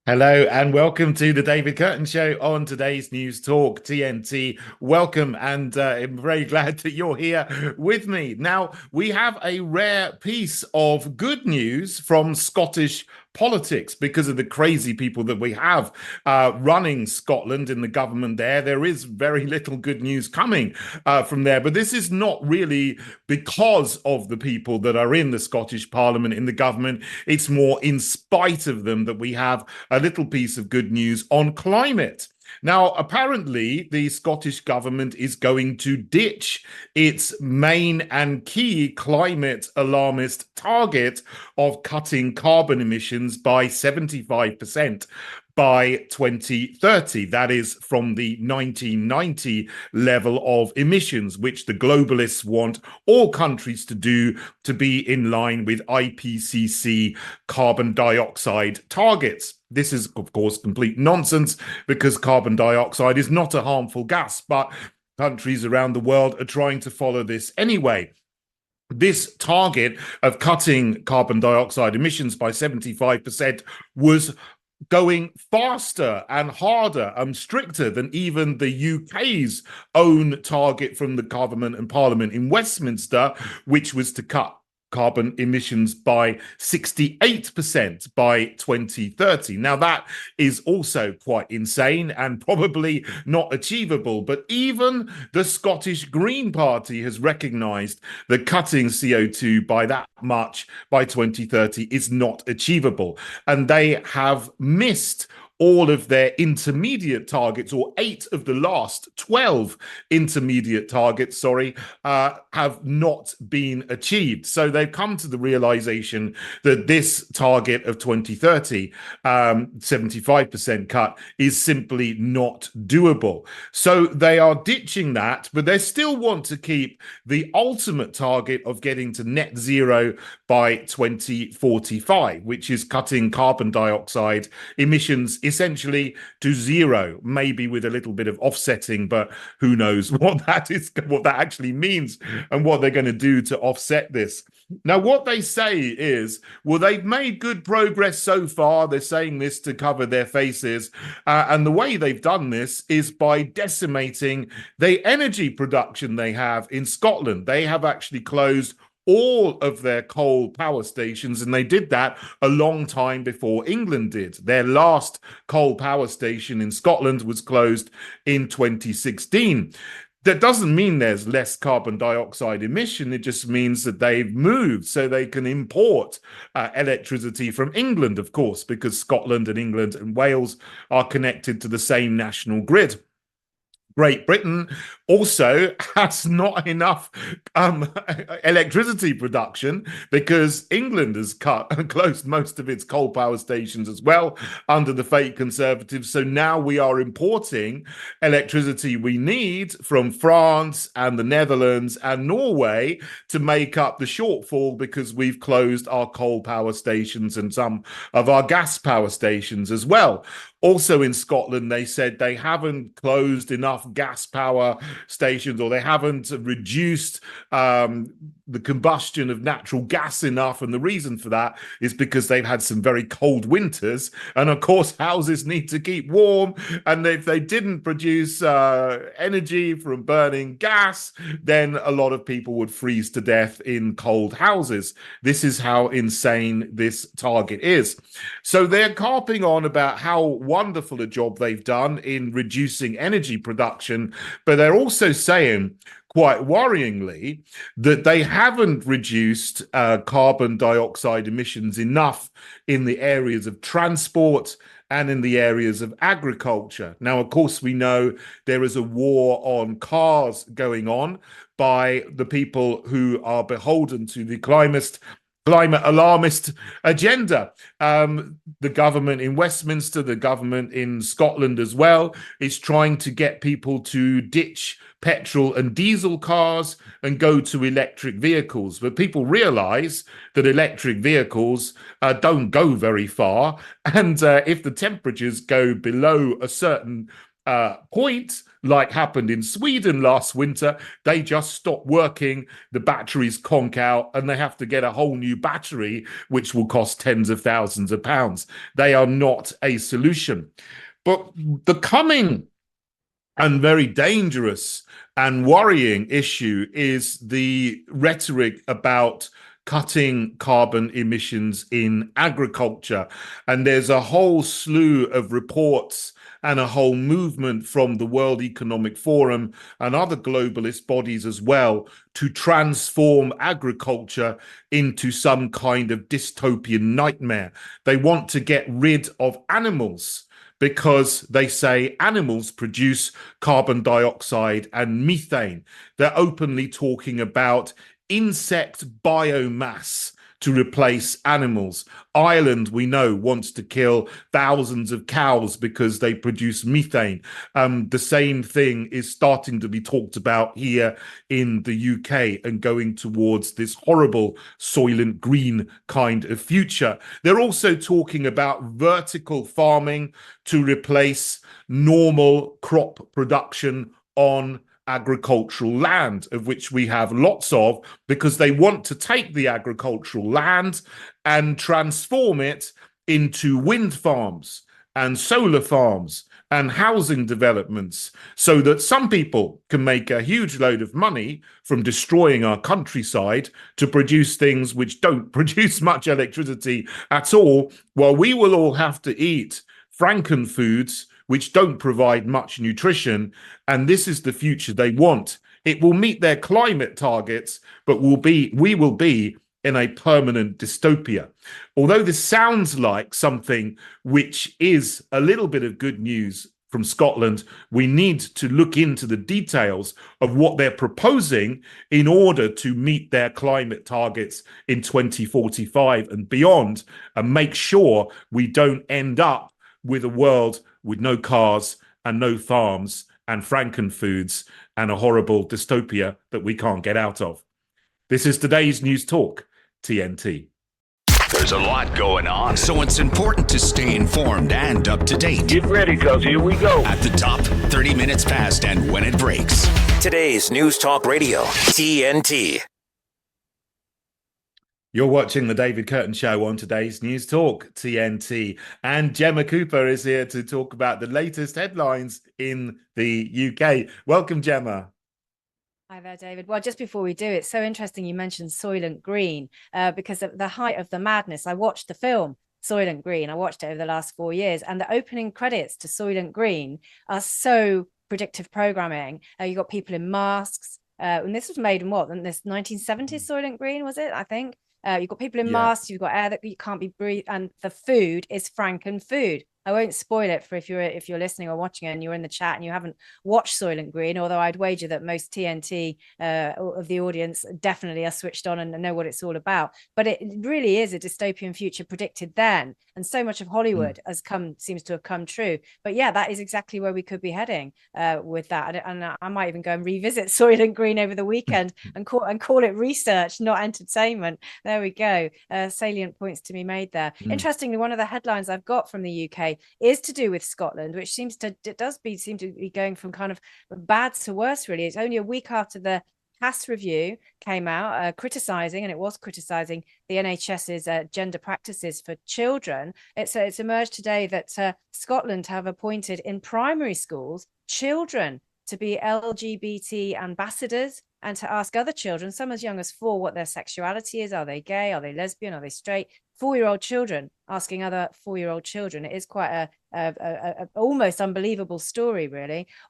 Hello and welcome to the David Kurten Show on today's News Talk TNT. Welcome, and I'm very glad that you're here with me. Now, we have a rare piece of good news from Scottish politics because of the crazy people that we have running Scotland in the government there. There is very little good news coming from there, but this is not really because of the people that are in the Scottish Parliament, in the government. It's more in spite of them that we have a little piece of good news on climate. Now, apparently, the Scottish government is going to ditch its main and key climate alarmist target of cutting carbon emissions by 75% by 2030. That is from the 1990 level of emissions, which the globalists want all countries to do to be in line with IPCC carbon dioxide targets. This is, of course, complete nonsense because carbon dioxide is not a harmful gas, but countries around the world are trying to follow this anyway. This target of cutting carbon dioxide emissions by 75% was going faster and harder and stricter than even the UK's own target from the government and parliament in Westminster, which was to cut carbon emissions by 68% by 2030. Now, that is also quite insane and probably not achievable, but even the Scottish Green Party has recognised that cutting CO2 by that much by 2030 is not achievable. And they have missed all of their intermediate targets, or 8 of the last 12 intermediate targets, have not been achieved. So they've come to the realization that this target of 2030, 75% cut, is simply not doable. So they are ditching that, but they still want to keep the ultimate target of getting to net zero by 2045, which is cutting carbon dioxide emissions essentially to zero, maybe with a little bit of offsetting, but who knows what that actually means and what they're going to do to offset this. Now, what they say is, well, they've made good progress so far. They're saying this to cover their faces. And the way they've done this is by decimating the energy production they have in Scotland. They have actually closed all of their coal power stations, and they did that a long time before England did. Their last coal power station in Scotland was closed in 2016. That doesn't mean there's less carbon dioxide emission. It just means that they've moved so they can import electricity from England, of course, because Scotland and England and Wales are connected to the same national grid. Great Britain also has not enough electricity production because England has closed most of its coal power stations as well under the fake Conservatives. So now we are importing electricity we need from France and the Netherlands and Norway to make up the shortfall because we've closed our coal power stations and some of our gas power stations as well. Also in Scotland, they said they haven't closed enough gas power stations, or they haven't reduced the combustion of natural gas enough. And the reason for that is because they've had some very cold winters. And of course, houses need to keep warm. And if they didn't produce energy from burning gas, then a lot of people would freeze to death in cold houses. This is how insane this target is. So they're carping on about how wonderful a job they've done in reducing energy production, but they're also saying, quite worryingly, that they haven't reduced carbon dioxide emissions enough in the areas of transport and in the areas of agriculture. Now, of course, we know there is a war on cars going on by the people who are beholden to the climate alarmist agenda. The government in Westminster, the government in Scotland as well, is trying to get people to ditch petrol and diesel cars and go to electric vehicles. But people realize that electric vehicles don't go very far. And if the temperatures go below a certain point, like happened in Sweden last winter. They just stop working, the batteries conk out, and they have to get a whole new battery, which will cost tens of thousands of pounds. They are not a solution. But the coming and very dangerous and worrying issue is the rhetoric about cutting carbon emissions in agriculture. And there's a whole slew of reports and a whole movement from the World Economic Forum and other globalist bodies as well to transform agriculture into some kind of dystopian nightmare. They want to get rid of animals because they say animals produce carbon dioxide and methane. They're openly talking about insect biomass to replace animals. Ireland, we know, wants to kill thousands of cows because they produce methane. The same thing is starting to be talked about here in the UK and going towards this horrible Soylent Green kind of future. They're also talking about vertical farming to replace normal crop production on agricultural land, of which we have lots of, because they want to take the agricultural land and transform it into wind farms and solar farms and housing developments, so that some people can make a huge load of money from destroying our countryside to produce things which don't produce much electricity at all, while we will all have to eat frankenfoods which don't provide much nutrition. And this is the future they want. It will meet their climate targets, but we will be in a permanent dystopia. Although this sounds like something which is a little bit of good news from Scotland, we need to look into the details of what they're proposing in order to meet their climate targets in 2045 and beyond, and make sure we don't end up with a world with no cars and no farms and frankenfoods and a horrible dystopia that we can't get out of. This is today's News Talk, TNT. There's a lot going on, so it's important to stay informed and up to date. Get ready, because here we go. At the top, 30 minutes past and when it breaks. Today's News Talk Radio, TNT. You're watching the David Kurten Show on today's News Talk, TNT. And Gemma Cooper is here to talk about the latest headlines in the UK. Welcome, Gemma. Hi there, David. Well, just before we do, it's so interesting you mentioned Soylent Green, because at the height of the madness, I watched the film Soylent Green. I watched it over the last 4 years, and the opening credits to Soylent Green are so predictive programming. You got people in masks, and this was made in what? In this 1970s Soylent Green, was it? I think. You've got people in masks, you've got air that you can't be breathed, and the food is Franken-food. I won't spoil it for if you're listening or watching it and you're in the chat and you haven't watched Soylent Green, although I'd wager that most TNT of the audience definitely are switched on and know what it's all about. But it really is a dystopian future predicted then, and so much of Hollywood seems to have come true. But yeah, that is exactly where we could be heading with that. And I might even go and revisit Soylent Green over the weekend and call it research, not entertainment. There we go. Salient points to be made there. Interestingly, one of the headlines I've got from the UK is to do with Scotland, which seem to be going from kind of bad to worse, really. It's only a week after the Cass review came out, criticising the NHS's gender practices for children. It's emerged today that Scotland have appointed in primary schools children to be LGBT ambassadors and to ask other children, some as young as 4, what their sexuality is. Are they gay? Are they lesbian? Are they straight? 4-year-old children asking other 4-year-old children. It is quite a almost unbelievable story, really.